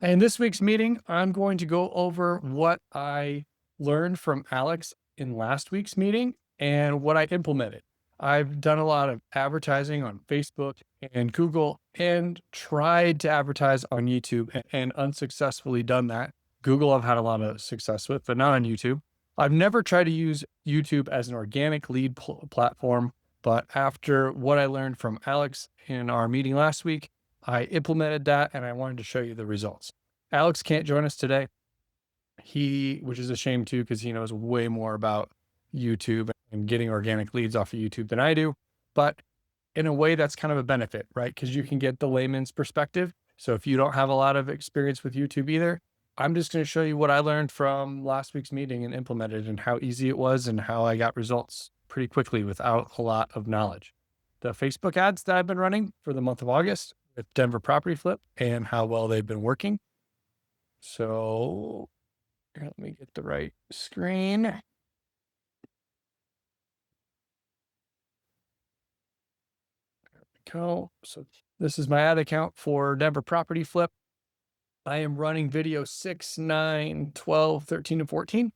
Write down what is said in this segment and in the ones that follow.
In this week's meeting, I'm going to go over what I learned from Alex in last week's meeting and what I implemented. I've done a lot of advertising on Facebook and Google and tried to advertise on YouTube and unsuccessfully done that. Google, I've had a lot of success with, but not on YouTube. I've never tried to use YouTube as an organic lead platform, but after what I learned from Alex in our meeting last week, I implemented that and I wanted to show you the results. Alex can't join us today. Which is a shame too, because he knows way more about YouTube and getting organic leads off of YouTube than I do. But in a way, that's kind of a benefit, right? Because you can get the layman's perspective. So if you don't have a lot of experience with YouTube either, I'm just going to show you what I learned from last week's meeting and implemented and how easy it was and how I got results pretty quickly without a lot of knowledge. The Facebook ads that I've been running for the month of August with Denver Property Flip and how well they've been working. So here, let me get the right screen. There we go. So this is my ad account for Denver Property Flip. I am running video 6, 9, 12, 13, and 14.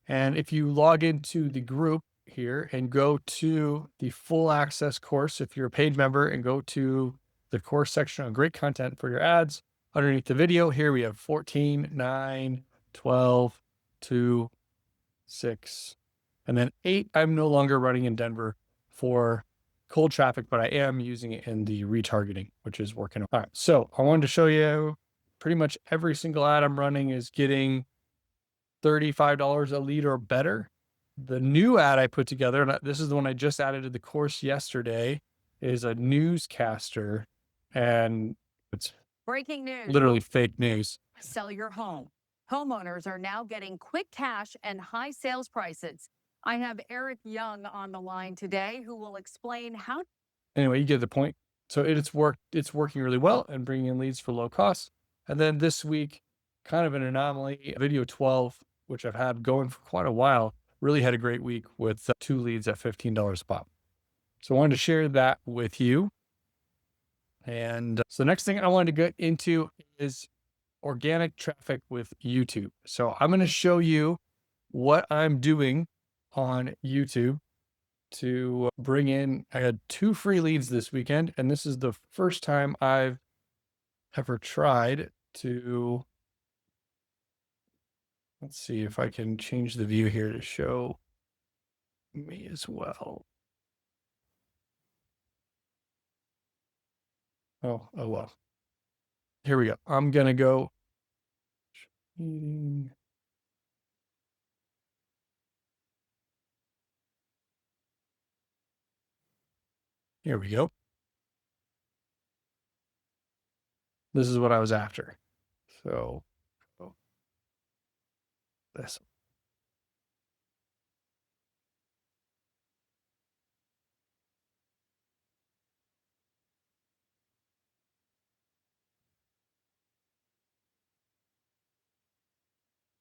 And if you log into the group here and go to the full access course, if you're a paid member, and go to the course section on great content for your ads, underneath the video, here we have 14, 9, 12, 2, 6, and then 8. I'm no longer running in Denver for cold traffic, but I am using it in the retargeting, which is working. All right. So I wanted to show you pretty much every single ad I'm running is getting $35 a lead or better. The new ad I put together, and this is the one I just added to the course yesterday, is a newscaster, and it's Breaking news. literally fake news. Sell your home. Homeowners are now getting quick cash and high sales prices. I have Eric Young on the line today who will explain how. Anyway, you get the point. So it's working really well and bringing in leads for low cost. And then this week, kind of an anomaly, video 12, which I've had going for quite a while, really had a great week with 2 leads at $15 a pop. So I wanted to share that with you. And so the next thing I wanted to get into is organic traffic with YouTube. So I'm going to show you what I'm doing on YouTube to bring in. I had 2 free leads this weekend, and this is the first time I've ever tried to, let's see if I can change the view here to show me as well. Oh well. Here we go. I'm going to go meeting. Here we go. This is what I was after. So this.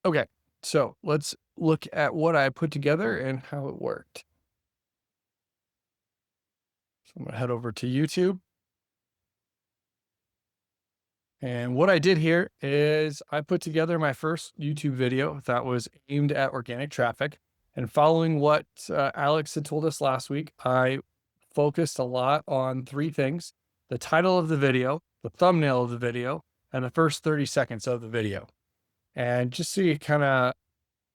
Okay, so let's look at what I put together and how it worked. So I'm gonna head over to YouTube. And what I did here is I put together my first YouTube video that was aimed at organic traffic. And following what Alex had told us last week, I focused a lot on 3 things: the title of the video, the thumbnail of the video, and the first 30 seconds of the video. And just so you kind of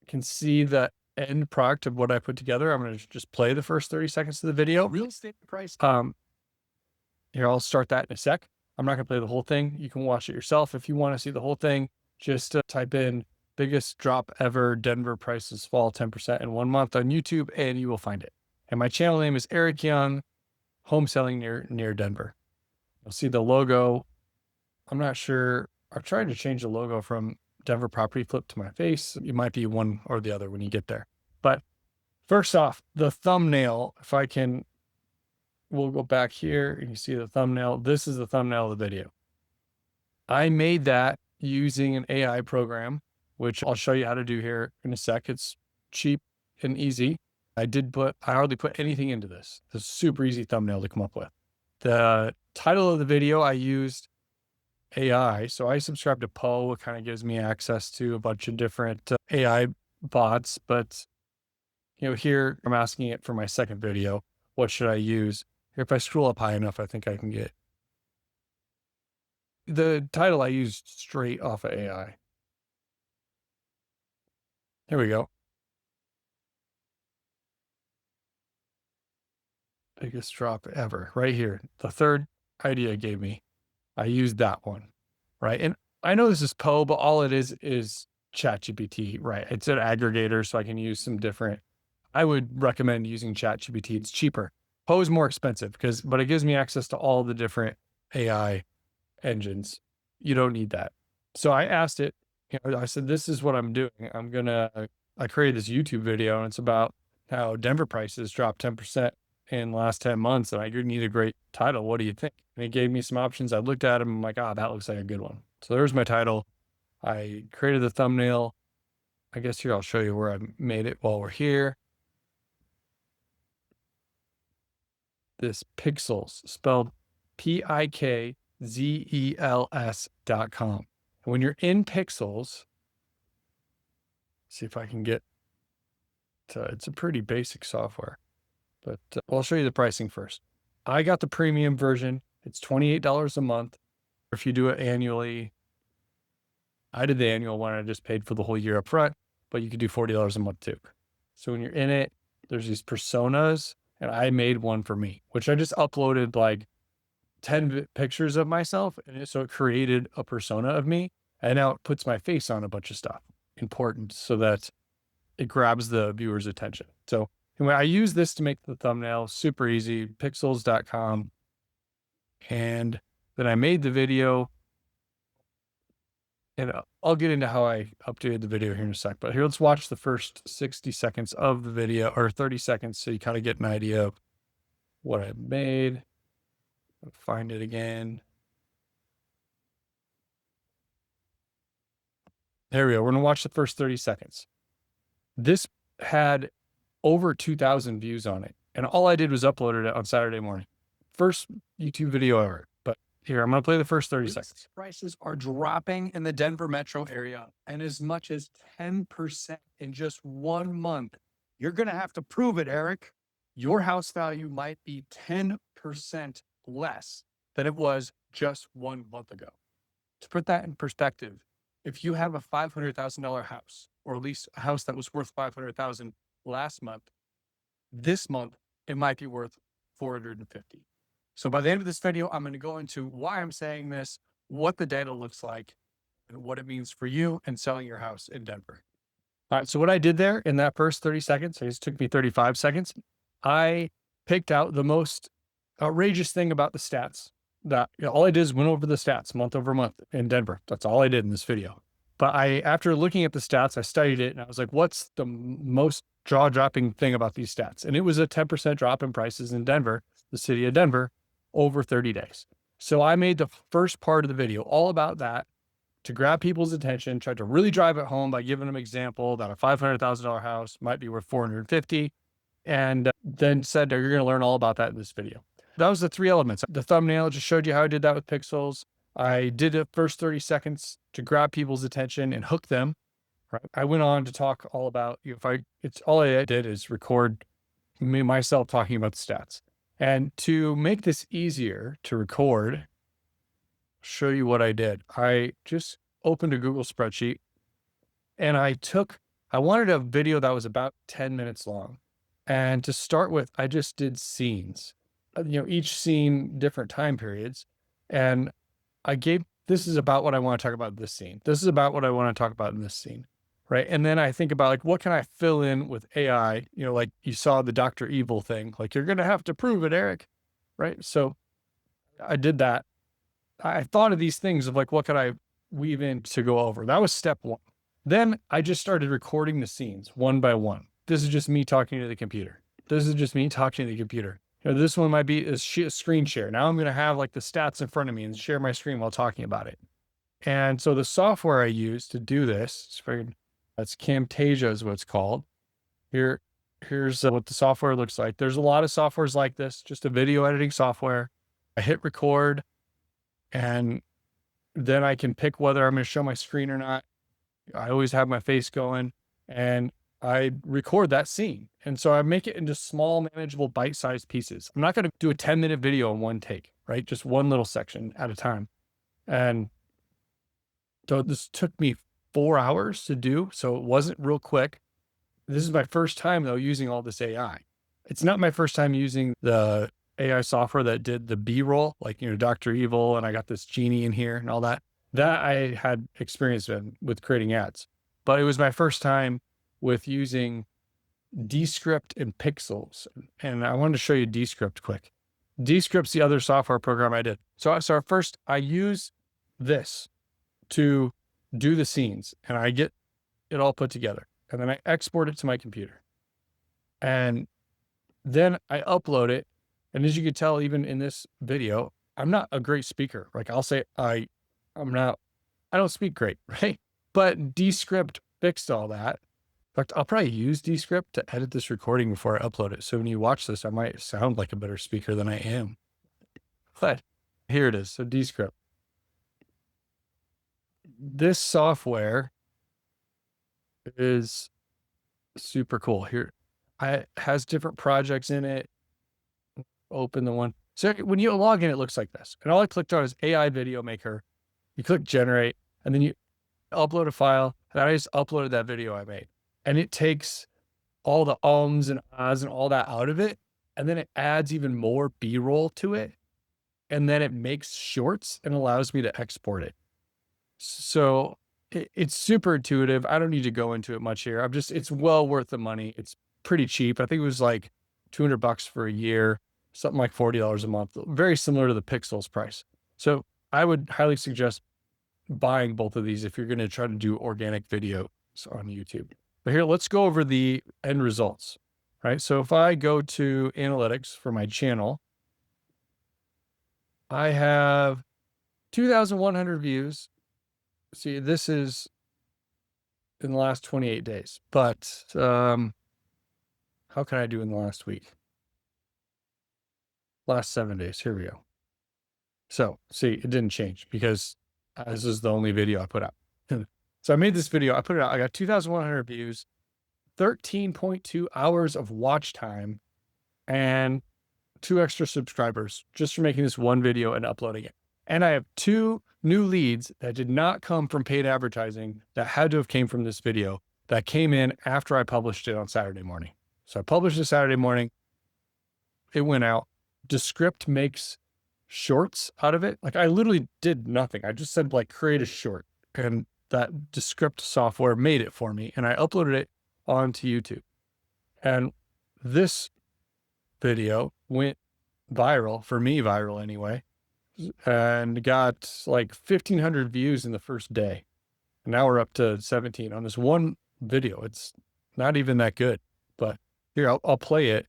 can see the end product of what I put together, I'm going to just play the first 30 seconds of the video. Real estate price. Here, I'll start that in a sec. I'm not going to play the whole thing. You can watch it yourself. If you want to see the whole thing, just type in biggest drop ever, Denver prices fall 10% in 1 month on YouTube, and you will find it. And my channel name is Eric Young, home selling near Denver. You'll see the logo. I'm not sure. I've tried to change the logo from Denver Property Flip to my face. It might be one or the other when you get there. But first off, the thumbnail, if I can, we'll go back here and you see the thumbnail. This is the thumbnail of the video. I made that using an AI program, which I'll show you how to do here in a sec. It's cheap and easy. I hardly put anything into this. It's a super easy thumbnail to come up with. The title of the video I used AI. So I subscribe to Poe. It kind of gives me access to a bunch of different AI bots. But, here I'm asking it for my second video. What should I use? If I scroll up high enough, I think I can get the title I used straight off of AI. Here we go. Biggest drop ever. Right here. The third idea it gave me. I used that one. Right. And I know this is Poe, but all it is ChatGPT. Right. It's an aggregator, so I can use some different. I would recommend using ChatGPT. It's cheaper. Poe is more expensive but it gives me access to all the different AI engines. You don't need that. So I asked it, I said, this is what I'm doing. I created this YouTube video and it's about how Denver prices dropped 10% in the last 10 months. And I need a great title. What do you think? And it gave me some options. I looked at them. I'm like, that looks like a good one. So there's my title. I created the thumbnail. I guess here, I'll show you where I made it while we're here. This Pixels, spelled PIKZELS.com. And when you're in Pixels, see if I can get to, it's a pretty basic software, but I'll show you the pricing first. I got the premium version. It's $28 a month. If you do it annually, I did the annual one. I just paid for the whole year up front, but you could do $40 a month too. So when you're in it, there's these personas, and I made one for me, which I just uploaded like 10 pictures of myself. And so it created a persona of me, and now it puts my face on a bunch of stuff important so that it grabs the viewer's attention. So anyway, I use this to make the thumbnail super easy, pixels.com. And then I made the video, and I'll get into how I updated the video here in a sec, but here, let's watch the first 60 seconds of the video, or 30 seconds. So you kind of get an idea of what I made. I'll find it again. There we go. We're going to watch the first 30 seconds. This had over 2,000 views on it. And all I did was uploaded it on Saturday morning. First YouTube video ever. But here, I'm going to play the first 30 seconds. Prices are dropping in the Denver metro area, and as much as 10% in just 1 month. You're going to have to prove it, Eric. Your house value might be 10% less than it was just 1 month ago. To put that in perspective, if you have a $500,000 house, or at least a house that was worth $500,000 last month, this month it might be worth $450,000. So by the end of this video, I'm going to go into why I'm saying this, what the data looks like, and what it means for you and selling your house in Denver. All right. So what I did there in that first 30 seconds, it took me 35 seconds. I picked out the most outrageous thing about the stats. That all I did is went over the stats month over month in Denver. That's all I did in this video. But after looking at the stats, I studied it and I was like, what's the most jaw-dropping thing about these stats? And it was a 10% drop in prices in Denver, the city of Denver, over 30 days. So I made the first part of the video all about that to grab people's attention, tried to really drive it home by giving them an example that a $500,000 house might be worth $450,000, and then said, you're going to learn all about that in this video. That was the three elements. The thumbnail just showed you how I did that with Pixels. I did the first 30 seconds to grab people's attention and hook them. Right. I went on to talk all about, all I did is record myself talking about the stats. And to make this easier to record, show you what I did. I just opened a Google spreadsheet and I wanted a video that was about 10 minutes long. And to start with, I just did scenes. Each scene, different time periods. And this is about what I want to talk about in this scene. This is about what I want to talk about in this scene. Right. And then I think about what can I fill in with AI? Like you saw the Dr. Evil thing, like you're going to have to prove it, Eric. Right. So I did that. I thought of these things of like, what could I weave in to go over? That was step one. Then I just started recording the scenes one by one. This is just me talking to the computer. This is just me talking to the computer. This one might be a screen share. Now I'm going to have like the stats in front of me and share my screen while talking about it. And so the software I use to do this, that's Camtasia is what it's called. Here's what the software looks like. There's a lot of softwares like this, just a video editing software. I hit record and then I can pick whether I'm going to show my screen or not. I always have my face going, and I record that scene. And so I make it into small, manageable, bite-sized pieces. I'm not going to do a 10-minute video in one take, right? Just one little section at a time. And so this took me 4 hours to do, so it wasn't real quick. This is my first time, though, using all this AI. It's not my first time using the AI software that did the B-roll, like, Dr. Evil, and I got this genie in here and all that. That I had experience with creating ads. But it was my first time with using Descript and Pixels. And I wanted to show you Descript quick. Descript's the other software program I did. So first I use this to do the scenes, and I get it all put together. And then I export it to my computer. And then I upload it. And as you can tell, even in this video, I'm not a great speaker. Like I'll say I don't speak great, right? But Descript fixed all that. In fact, I'll probably use Descript to edit this recording before I upload it. So when you watch this, I might sound like a better speaker than I am. But here it is. So Descript. This software is super cool. Here, it has different projects in it. Open the one. So when you log in, it looks like this. And all I clicked on is AI Video Maker. You click generate, and then you upload a file. And I just uploaded that video I made. And it takes all the ums and ahs and all that out of it. And then it adds even more B-roll to it. And then it makes shorts and allows me to export it. So it's super intuitive. I don't need to go into it much here. It's well worth the money. It's pretty cheap. I think it was like $200 for a year, something like $40 a month, very similar to the Pixels price. So I would highly suggest buying both of these if you're going to try to do organic videos on YouTube. But here, let's go over the end results, right? So if I go to analytics for my channel, I have 2,100 views. See, this is in the last 28 days, but how can I do in the last week? Last 7 days. Here we go. So see, it didn't change because this is the only video I put out. So I made this video, I put it out, I got 2,100 views, 13.2 hours of watch time, and 2 extra subscribers just for making this one video and uploading it. And I have 2 new leads that did not come from paid advertising that had to have came from this video that came in after I published it on Saturday morning. So I published it Saturday morning. It went out. Descript makes shorts out of it. Like I literally did nothing. I just said like create a short, and that Descript software made it for me, and I uploaded it onto YouTube. And this video went viral, for me viral anyway, and got like 1,500 views in the first day. And now we're up to 17 on this one video. It's not even that good, but here, I'll play it.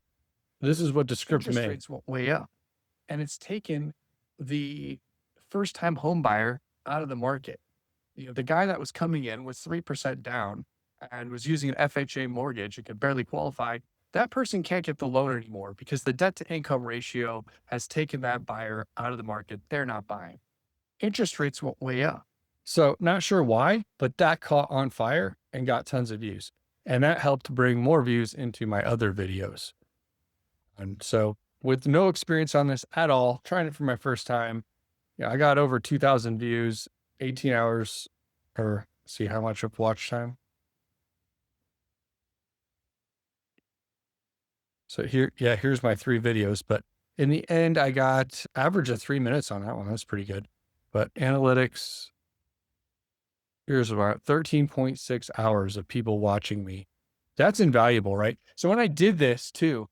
This is what Descript Interest made. rates went way up, and it's taken the first-time home buyer out of the market. The guy that was coming in was 3% down and was using an FHA mortgage and could barely qualify. That person can't get the loan anymore because the debt to income ratio has taken that buyer out of the market. They're not buying. Interest rates went way up. So not sure why, but that caught on fire and got tons of views. And that helped bring more views into my other videos. And so with no experience on this at all, trying it for my first time, I got over 2,000 views, 18 hours, or see how much of watch time. So here's my 3 videos, but in the end, I got average of 3 minutes on that one. That's pretty good. But analytics, here's about 13.6 hours of people watching me. That's invaluable, right? So when I did this too,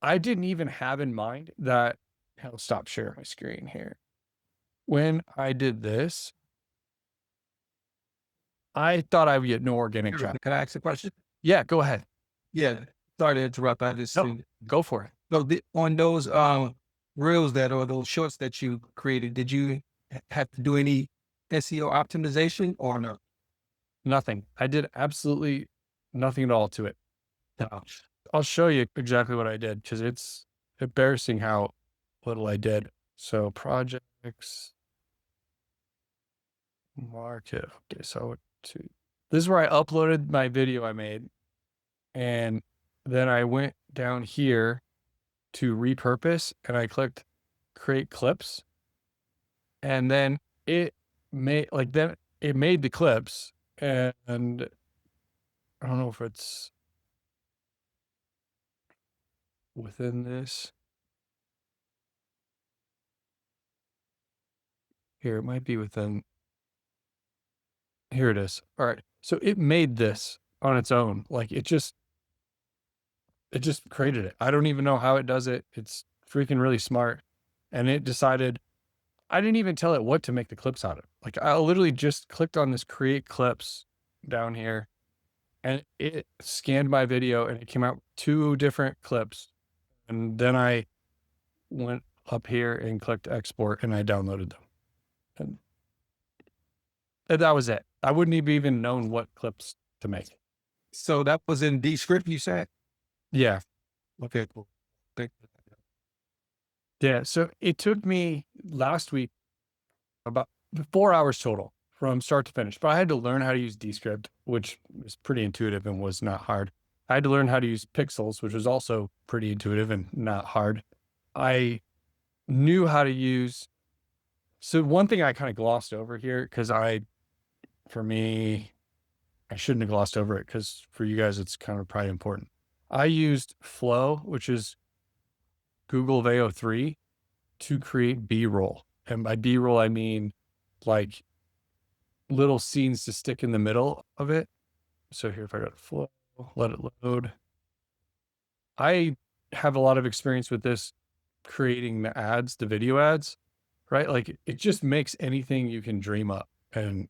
I didn't even have in mind that, I'll stop sharing my screen here. When I did this, I thought I would get no organic traffic. Can I ask a question? Yeah, go ahead. Yeah, sorry to interrupt. I just No, go for it. so on those reels or those shorts that you created, did you have to do any SEO optimization or no? Nothing. I did absolutely nothing at all to it. No. I'll show you exactly what I did because it's embarrassing how little I did. So projects. market. Okay, so this is where I uploaded my video I made, and then I went down here to repurpose, and I clicked create clips, and then it made the clips, and I don't know if it's within this. Here, it might be within. Here it is. All right. So it made this on its own. Like it just created it. I don't even know how it does it. It's freaking really smart. And it decided, I didn't even tell it what to make the clips out of. Like I literally just clicked on this create clips down here, and it scanned my video and it came out 2 different clips. And then I went up here and clicked export and I downloaded them. And that was it. I wouldn't have even known what clips to make. So that was in Descript, you said? Yeah. Okay, cool. Thank you. Yeah. So it took me last week about 4 hours total from start to finish, but I had to learn how to use Descript, which was pretty intuitive and was not hard. I had to learn how to use Pixels, which was also pretty intuitive and not hard. I knew how to use. So one thing I kind of glossed over here, because for me, I shouldn't have glossed over it because for you guys, it's kind of probably important. I used Flow, which is Google Veo 3, to create B-roll. And by B-roll, I mean like little scenes to stick in the middle of it. So here, if I go to Flow, let it load. I have a lot of experience with this creating the ads, the video ads, right? Like it just makes anything you can dream up. And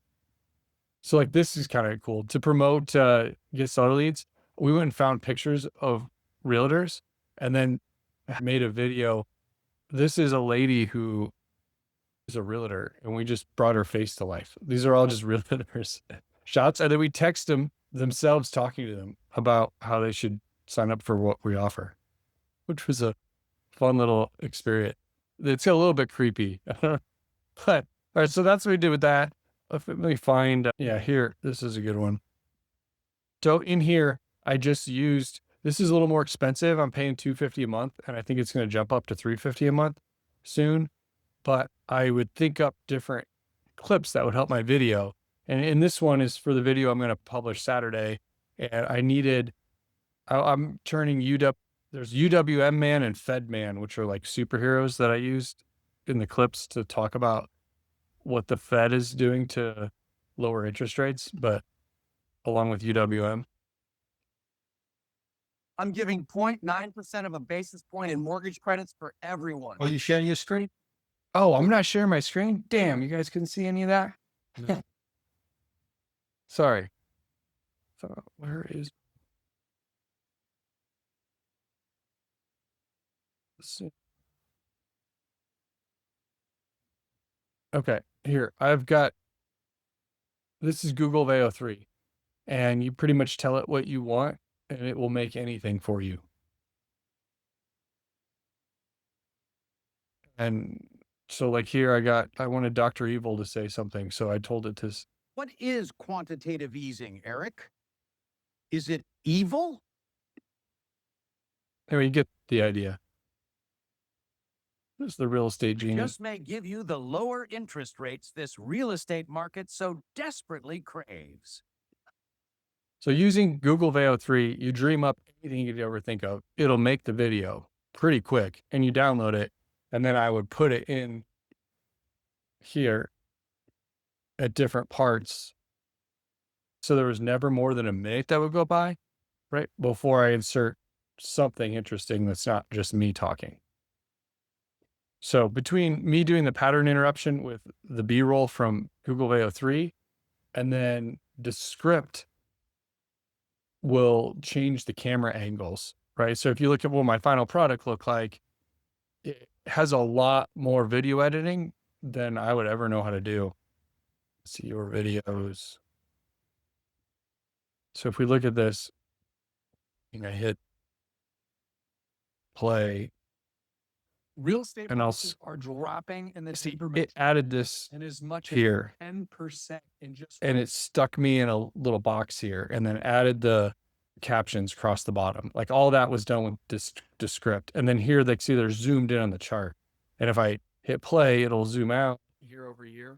so like this is kind of cool to promote get seller leads. We went and found pictures of realtors and then made a video. This is a lady who is a realtor, and we just brought her face to life. These are all just realtors shots, and then we text them themselves talking to them about how they should sign up for what we offer, which was a fun little experience. It's a little bit creepy, but all right. So that's what we did with that. Let me find. Yeah, here. This is a good one. So in here, I just used. This is a little more expensive. I'm paying $250 a month, and I think it's going to jump up to $350 a month soon. But I would think up different clips that would help my video. And this one is for the video I'm going to publish Saturday. And I needed. I'm turning UW. There's UWM Man and Fed Man, which are like superheroes that I used in the clips to talk about what the Fed is doing to lower interest rates, but along with UWM. I'm giving 0.9% of a basis point in mortgage credits for everyone. Are you sharing your screen? Oh, I'm not sharing my screen. Damn, you guys couldn't see any of that. No. Sorry. So where is? Let's see. Okay, here I've got. This is Google Veo 3, and you pretty much tell it what you want, and it will make anything for you. And so, like here, I wanted Dr. Evil to say something, so I told it to. What is quantitative easing, Eric? Is it evil? Anyway, you get the idea. This is the real estate It genius. just may give you the lower interest rates this real estate market so desperately craves. So using Google Veo 3, you dream up anything you could ever think of. It'll make the video pretty quick, and you download it, and then I would put it in here at different parts. So there was never more than a minute that would go by, right, before I insert something interesting that's not just me talking. So between me doing the pattern interruption with the B-roll from Google Veo 3, and then the script will change the camera angles, right? So if you look at what my final product looked like, it has a lot more video editing than I would ever know how to do. Let's see your videos. So if we look at this, and I hit play, Real estate And I'll prices are dropping in the see Denver it metro, added this and as much here, as 10% in just and one it stuck me in a little box here, and then added the captions across the bottom. Like all that was done with Descript. And then here they see they're zoomed in on the chart. And if I hit play, it'll zoom out year over year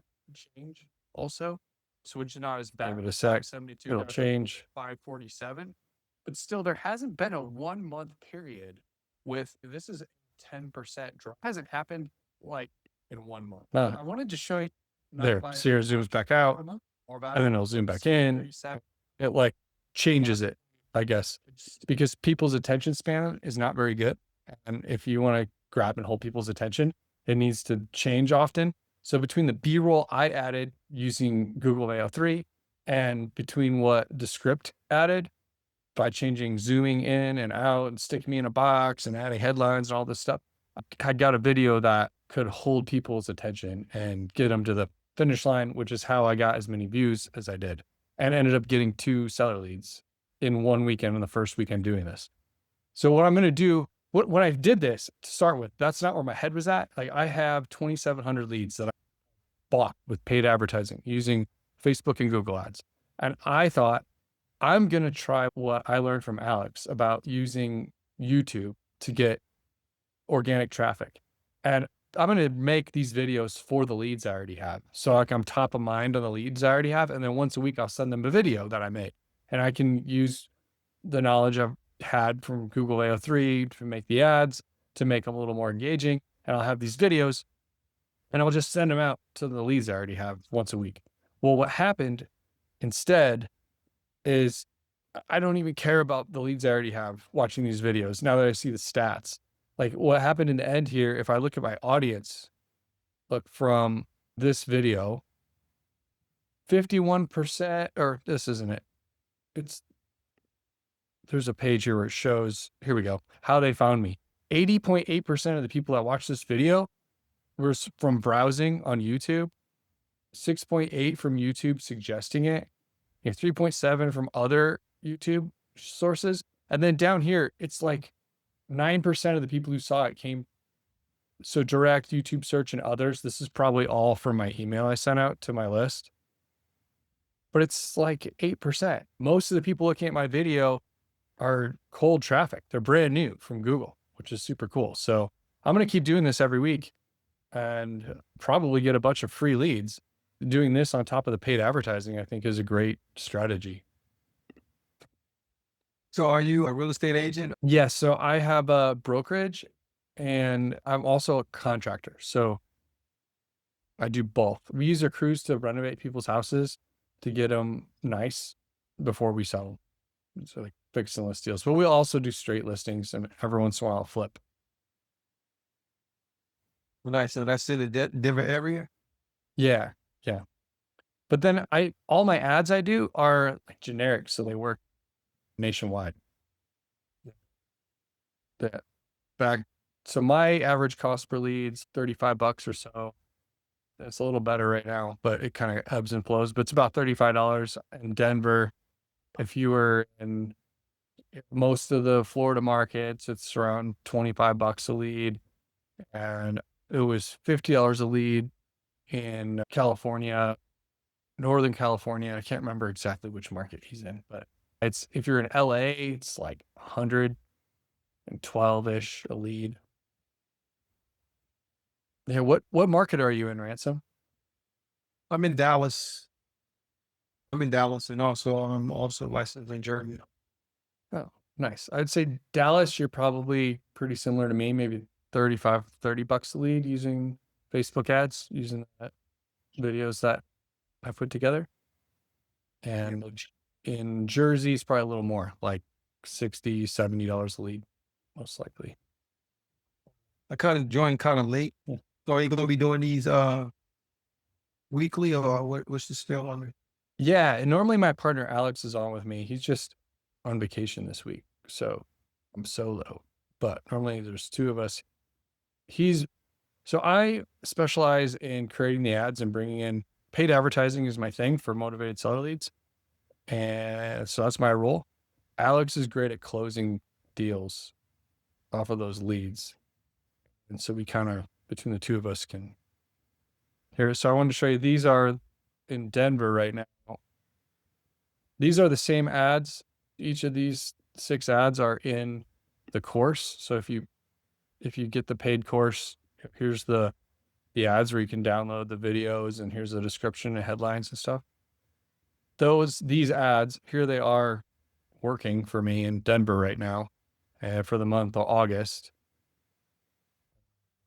change also. So which is not as bad. Give it a sec. 572 It'll down to change. 547. But still, there hasn't been a 1 month period with this is 10% drop. Hasn't happened like in 1 month. No. I wanted to show you There. See here zooms back out, and then it'll zoom back in. It like changes it, I guess, because people's attention span is not very good. And if you want to grab and hold people's attention, it needs to change often. So between the B-roll I added using Google Veo 3 and between what Descript added by changing zooming in and out and sticking me in a box and adding headlines and all this stuff, I got a video that could hold people's attention and get them to the finish line, which is how I got as many views as I did, and ended up getting 2 seller leads in 1 weekend on the first weekend doing this. So what I'm going to do, when I did this to start with, that's not where my head was at. Like I have 2,700 leads that I bought with paid advertising using Facebook and Google ads. And I thought I'm going to try what I learned from Alex about using YouTube to get organic traffic. And I'm going to make these videos for the leads I already have. So like I'm top of mind on the leads I already have. And then once a week, I'll send them a video that I made, and I can use the knowledge I've had from Google Veo 3 to make the ads, to make them a little more engaging. And I'll have these videos and I'll just send them out to the leads I already have once a week. Well, what happened instead is I don't even care about the leads I already have watching these videos now that I see the stats. Like what happened in the end here, if I look at my audience, look from this video, 51%, or this isn't it. There's a page here where it shows, here we go, how they found me. 80.8% of the people that watched this video were from browsing on YouTube, 6.8 from YouTube suggesting it, 3.7 from other YouTube sources. And then down here, it's like 9% of the people who saw it came. So direct YouTube search and others. This is probably all from my email I sent out to my list. But it's like 8%. Most of the people looking at my video are cold traffic. They're brand new from Google, which is super cool. So I'm going to keep doing this every week and probably get a bunch of free leads. Doing this on top of the paid advertising, I think, is a great strategy. So are you a real estate agent? Yes. So I have a brokerage and I'm also a contractor. So I do both. We use our crews to renovate people's houses to get them nice before we sell them. So like fix and list deals, but we'll also do straight listings and every once in a while I'll flip. Nice. So that's in the Denver area? Yeah. Yeah. But then all my ads I do are like generic. So they work nationwide. So my average cost per lead's $35 or so. It's a little better right now, but it kind of ebbs and flows. But it's about $35 in Denver. If you were in most of the Florida markets, it's around $25 a lead, and it was $50 a lead in California, Northern California. I can't remember exactly which market he's in, but it's if you're in LA, it's like 112-ish a lead. Yeah, what market are you in, Ransom? I'm in Dallas. And also I'm also licensed in Jersey. Oh, nice. I'd say Dallas, you're probably pretty similar to me, maybe $30 a lead using Facebook ads, using that videos that I put together. And in Jersey, it's probably a little more, like $60, $70 a lead, most likely. I joined late. Yeah. So are you going to be doing these weekly, or what's the spell on it? Yeah, and normally my partner Alex is on with me. He's just on vacation this week, so I'm solo. But normally there's 2 of us. So I specialize in creating the ads and bringing in paid advertising is my thing for motivated seller leads, and so that's my role. Alex is great at closing deals off of those leads. And so we kind of, between the two of us, can hear it. So I wanted to show you, these are in Denver right now. These are the same ads. Each of these 6 ads are in the course. So if you get the paid course, here's the ads where you can download the videos, and here's the description and headlines and stuff. These ads, here they are working for me in Denver right now, for the month of August.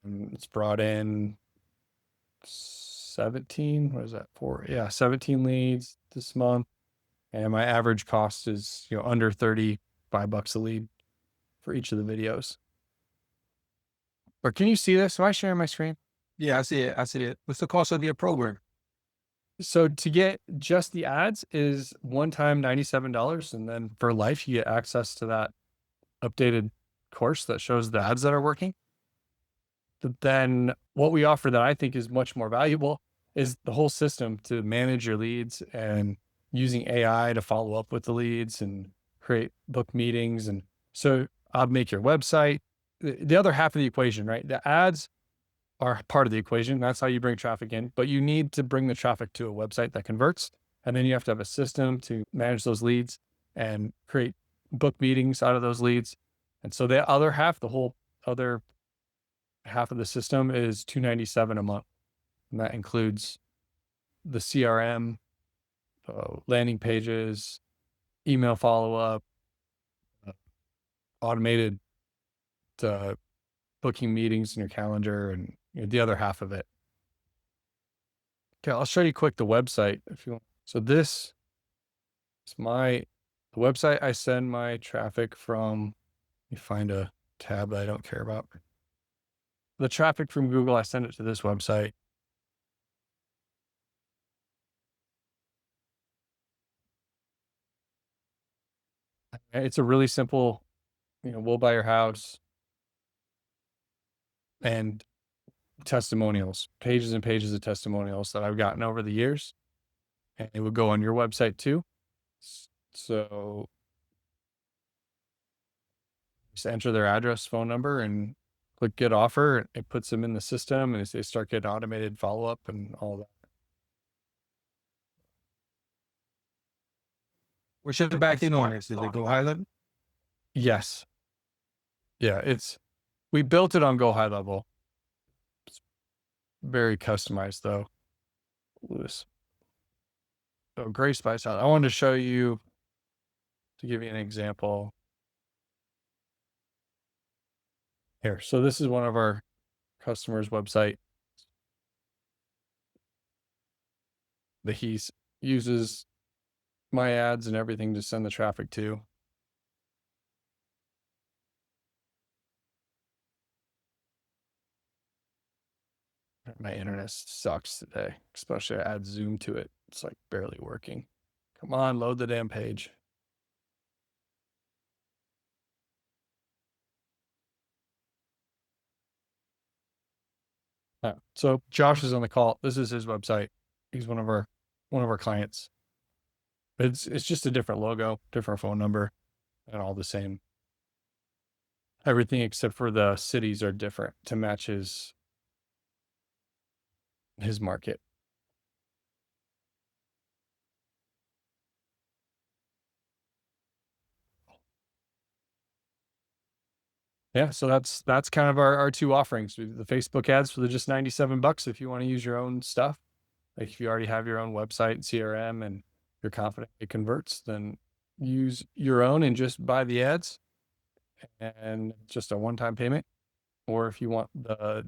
And it's brought in 17, what is that for? Yeah, 17 leads this month. And my average cost is, under $35 a lead for each of the videos. But can you see this? Am I sharing my screen? Yeah, I see it. I see it. What's the cost of your program? So to get just the ads is one time $97. And then for life, you get access to that updated course that shows the ads that are working. But then what we offer that I think is much more valuable is the whole system to manage your leads, and using AI to follow up with the leads and create book meetings. And so I'll make your website. The other half of the equation, right? The ads are part of the equation. That's how you bring traffic in, but you need to bring the traffic to a website that converts. And then you have to have a system to manage those leads and create book meetings out of those leads. And so the other half, the whole other half of the system, is $297 a month. And that includes the CRM, landing pages, email follow-up, automated booking meetings in your calendar, and the other half of it. Okay, I'll show you quick the website if you want. So this is the website I send my traffic from. Let me find a tab that I don't care about. The traffic from Google, I send it to this website. It's a really simple, we'll buy your house, and testimonials, pages and pages of testimonials that I've gotten over the years. And it would go on your website too. So just enter their address, phone number, and click get offer. It puts them in the system, and they start getting automated follow-up and all that. What's your back end on this? Does it go high level? Yes. Yeah, we built it on Go High Level. It's very customized though. Lewis. So Gray Spice House. I wanted to show you, to give you an example. Here. So this is one of our customers' website that he uses my ads and everything to send the traffic to. My internet sucks today, especially I add Zoom to it. It's like barely working. Come on, load the damn page. So Josh is on the call. This is his website. He's one of our clients. It's just a different logo, different phone number, and all the same. Everything except for the cities are different to match his market. Yeah, so that's kind of our two offerings. The Facebook ads for just $97 if you want to use your own stuff. Like if you already have your own website, CRM, and you're confident it converts, then use your own and just buy the ads and just a one-time payment. Or if you want the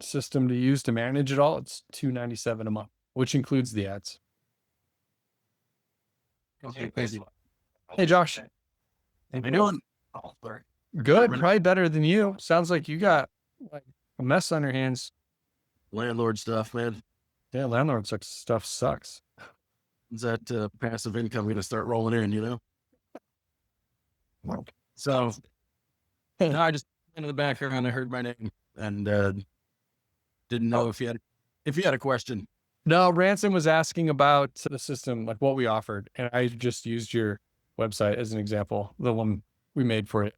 system to use to manage it all, it's $297 a month, which includes the ads. Okay, crazy. Hey, Josh. How you doing? Oh, sorry. Good. Probably better than you. Sounds like you got like a mess on your hands. Landlord stuff, man. Yeah, landlord stuff sucks. Is that passive income going to start rolling in, So, no, I just into the background. I heard my name and didn't know if you had a question. No, Ransom was asking about the system, like what we offered, and I just used your website as an example, the one we made for it.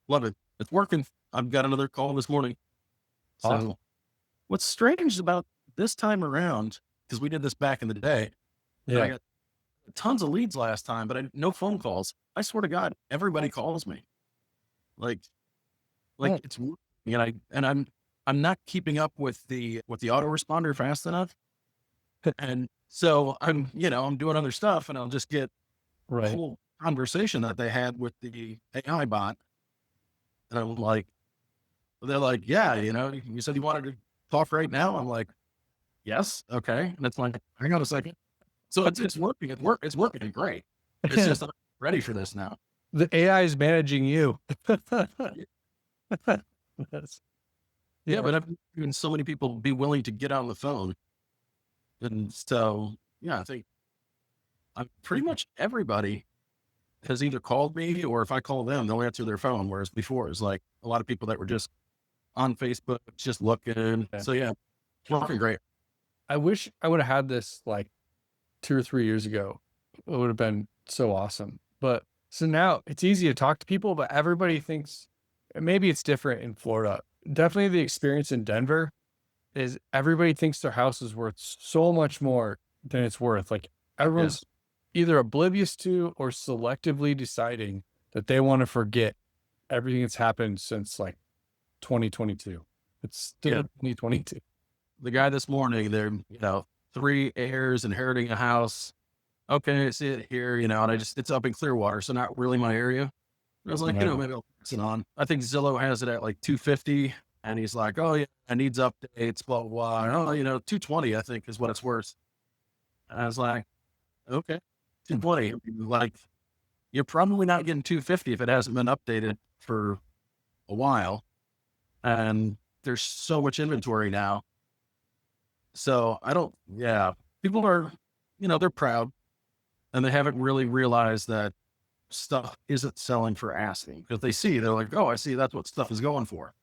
Love it. It's working. I've got another call this morning. So Awesome. what's strange about this time around, because we did this back in the day, and I Yeah. got tons of leads last time, but no phone calls. I swear to God, everybody calls me. Like, Oh. it's, and I'm not keeping up with the autoresponder fast enough. And so I'm doing other stuff, and I'll just get a Right. whole conversation that they had with the AI bot. And I'm like, they're like, yeah, you said you wanted to talk right now. I'm like, yes. Okay. And it's like, hang on a second. So it's working. It's working great. It's just I'm ready for this now. The AI is managing you. That's, Yeah, but I've even so many people be willing to get on the phone. And so, yeah, I think pretty much everybody has either called me, or if I call them, they'll answer their phone. Whereas before, it was like a lot of people that were just on Facebook, just looking. Yeah. So yeah, it's working great. I wish I would have had this like 2 or 3 years ago. It would have been so awesome. But so now it's easy to talk to people, but everybody thinks, and maybe it's different in Florida. Definitely the experience in Denver is everybody thinks their house is worth so much more than it's worth. Like everyone's either oblivious to or selectively deciding that they want to forget everything that's happened since like 2022. It's still Yeah. 2022. The guy this morning, they're 3 heirs inheriting a house. Okay, I see it here, and it's up in Clearwater, so not really my area. I was like, Right. maybe I'll pass it on. I think Zillow has it at like 250, and he's like, oh yeah, it needs updates, blah, blah, blah. And, oh, 220, I think is what it's worth. And I was like, okay, 220. Like, you're probably not getting 250 if it hasn't been updated for a while. And there's so much inventory now. So people are, they're proud, and they haven't really realized that stuff isn't selling for asking, because they're like, oh, I see that's what stuff is going for.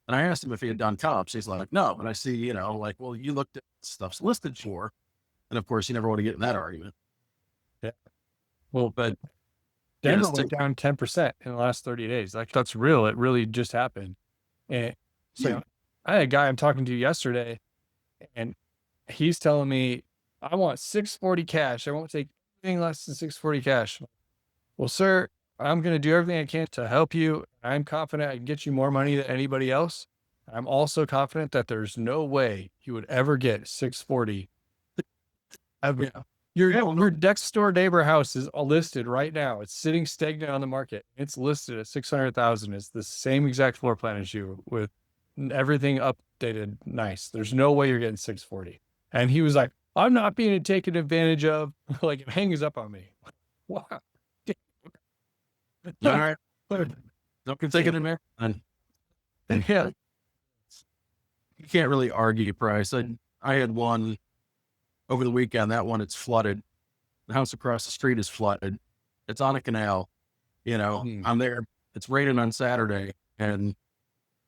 And I asked him if he had done comps. He's like, no. But I see, like, well, you looked at stuff's listed for, and of course you never want to get in that argument. Yeah. Well, But Denver it's went down 10% in the last 30 days. Like that's real. It really just happened. And so Yeah. I had a guy I'm talking to yesterday, and he's telling me, I want 640 cash. I won't take anything less than 640 cash. Well, sir, I'm going to do everything I can to help you. I'm confident I can get you more money than anybody else. I'm also confident that there's no way you would ever get 640 ever. Yeah. Your next door neighbor house is listed right now. It's sitting stagnant on the market. It's listed at 600,000. It's the same exact floor plan as you, with everything updated. Nice. There's no way you're getting 640. And he was like, I'm not being taken advantage of. Like it hangs up on me. Wow. All right. No can take it in there. And Yeah. you can't really argue price. I had one over the weekend. That one, it's flooded. The house across the street is flooded. It's on a canal. I'm there. It's raining on Saturday, and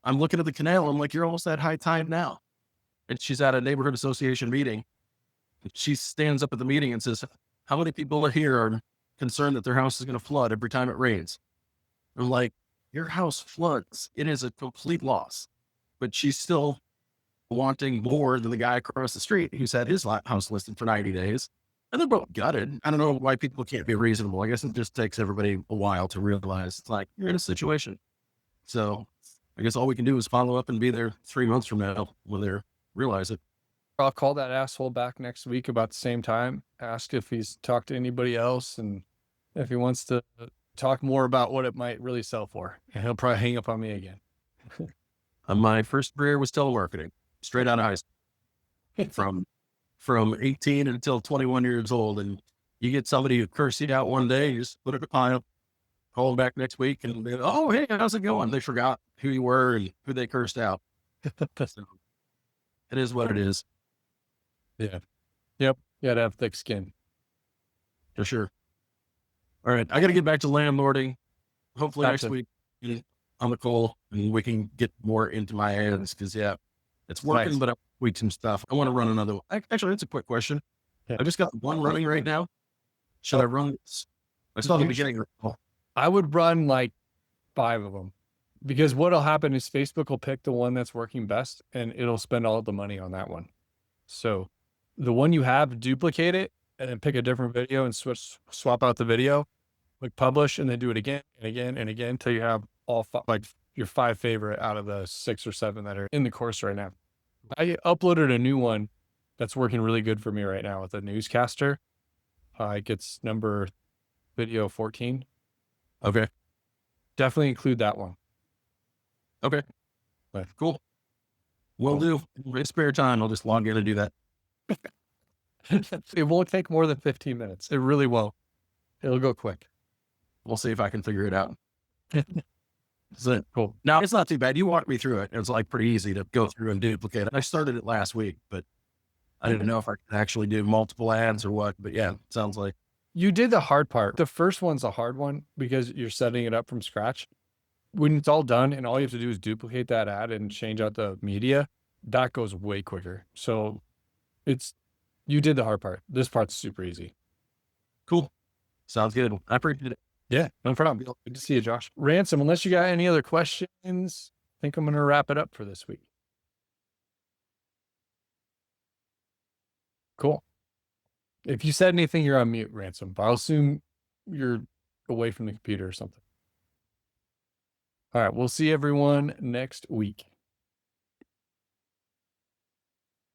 I'm looking at the canal. I'm like, you're almost at high tide now. And she's at a neighborhood association meeting. She stands up at the meeting and says, how many people here are concerned that their house is going to flood every time it rains? I'm like, your house floods. It is a complete loss. But she's still wanting more than the guy across the street who's had his house listed for 90 days. And they're both gutted. I don't know why people can't be reasonable. I guess it just takes everybody a while to realize it's like, you're in a situation. So I guess all we can do is follow up and be there 3 months from now when they realize it. I'll call that asshole back next week about the same time, ask if he's talked to anybody else and if he wants to talk more about what it might really sell for. And he'll probably hang up on me again. My first career was telemarketing, straight out of high school, from 18 until 21 years old. And you get somebody who cursed you out one day, you just put it in a pile, call them back next week, and they, oh, hey, how's it going? They forgot who you were and who they cursed out. So it is what it is. Yeah. Yep. You gotta have thick skin. For sure. All right. I got to get back to landlording. Hopefully next Gotcha. week on the call, and we can get more into my hands, because, it's working, Nice. but I tweak some stuff. I want to run another one. Actually, that's a quick question. Yeah. I just got one running right now. Should I run this? I saw the beginning of the call. I would run like 5 of them. Because what'll happen is Facebook will pick the one that's working best and it'll spend all the money on that one. So the one you have, duplicate it and then pick a different video and swap out the video, click publish, and then do it again and again and again until you have all like your 5 favorite out of the 6 or 7 that are in the course right now. I uploaded a new one that's working really good for me right now with a newscaster. It gets number video 14. Okay. Definitely include that one. Okay. But Cool. Will do. In spare time, I'll just log in and do that. it won't take more than 15 minutes. It really won't. It'll go quick. We'll see if I can figure it out. So, Cool. now it's not too bad. You walked me through it. It was like pretty easy to go through and duplicate it. I started it last week, but I didn't know if I could actually do multiple ads or what. But yeah, it sounds like. You did the hard part. The first one's a hard one because you're setting it up from scratch. When it's all done and all you have to do is duplicate that ad and change out the media, that goes way quicker. So you did the hard part. This part's super easy. Cool. Sounds good. I appreciate it. Yeah, no problem. Good to see you, Josh. Ransom, unless you got any other questions, I think I'm going to wrap it up for this week. Cool. If you said anything, you're on mute, Ransom, but I'll assume you're away from the computer or something. All right, we'll see everyone next week.